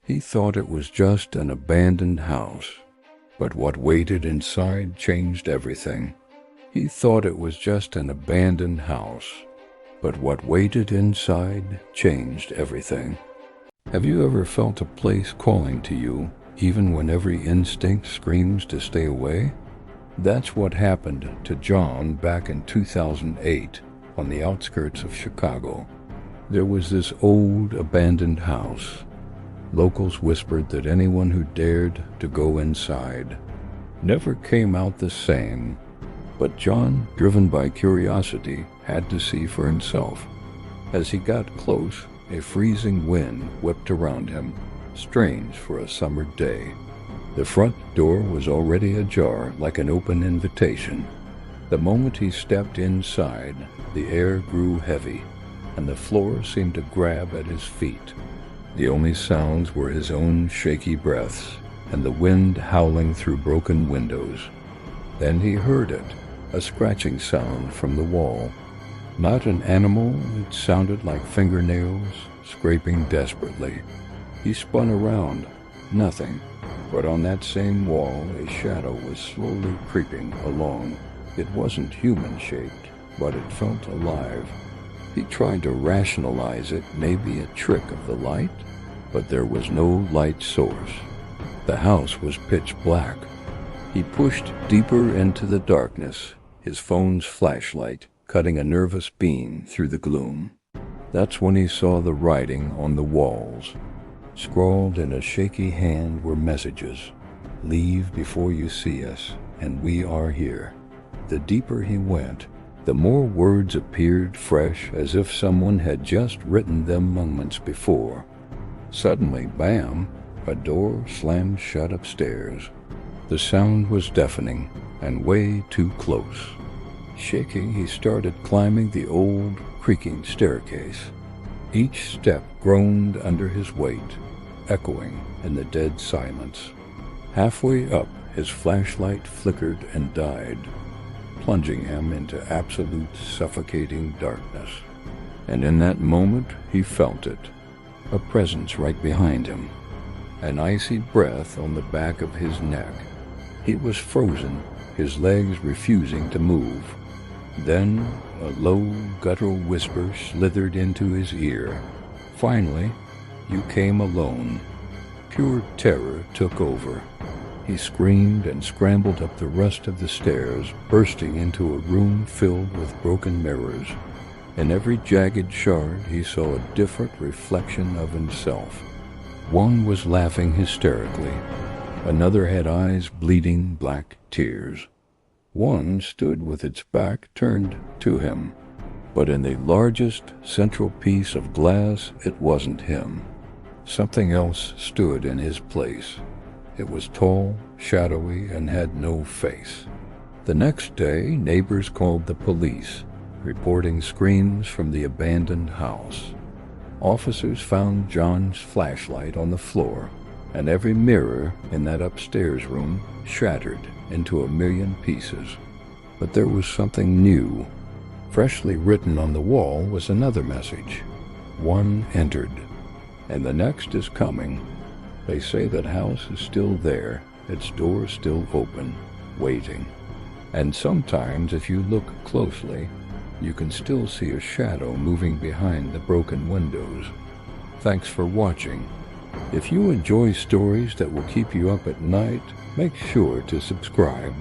He thought it was just an abandoned house, but what waited inside changed everything. He thought it was just an abandoned house, but what waited inside changed everything. Have you ever felt a place calling to you, even when every instinct screams to stay away? That's what happened to John back in 2008 on the outskirts of Chicago. There was this old abandoned house. Locals whispered that anyone who dared to go inside never came out the same. But John, driven by curiosity, had to see for himself. As he got close, a freezing wind whipped around him, strange for a summer day. The front door was already ajar like an open invitation. The moment he stepped inside, the air grew heavy, and the floor seemed to grab at his feet. The only sounds were his own shaky breaths and the wind howling through broken windows. Then he heard it, a scratching sound from the wall. Not an animal, it sounded like fingernails scraping desperately. He spun around. Nothing. But on that same wall, a shadow was slowly creeping along. It wasn't human-shaped, but it felt alive. He tried to rationalize it, maybe a trick of the light, but there was no light source. The house was pitch black. He pushed deeper into the darkness, his phone's flashlight cutting a nervous beam through the gloom. That's when he saw the writing on the walls. Scrawled in a shaky hand were messages. "Leave before you see us, and we are here." The deeper he went, the more words appeared fresh, as if someone had just written them moments before. Suddenly, bam, a door slammed shut upstairs. The sound was deafening and way too close. Shaking, he started climbing the old, creaking staircase. Each step groaned under his weight, echoing in the dead silence. Halfway up, his flashlight flickered and died, plunging him into absolute suffocating darkness. And in that moment, he felt it, a presence right behind him, an icy breath on the back of his neck. He was frozen, his legs refusing to move. Then a low, guttural whisper slithered into his ear. "Finally, you came alone." Pure terror took over. He screamed and scrambled up the rest of the stairs, bursting into a room filled with broken mirrors. In every jagged shard he saw a different reflection of himself. One was laughing hysterically. Another had eyes bleeding black tears. One stood with its back turned to him. But in the largest central piece of glass, it wasn't him. Something else stood in his place. It was tall, shadowy, and had no face. The next day, neighbors called the police, reporting screams from the abandoned house. Officers found John's flashlight on the floor, and every mirror in that upstairs room shattered into a million pieces. But there was something new. Freshly written on the wall was another message. "One entered, and the next is coming. They say that house is still there, its door still open, waiting. And sometimes, if you look closely, you can still see a shadow moving behind the broken windows." Thanks for watching. If you enjoy stories that will keep you up at night, make sure to subscribe.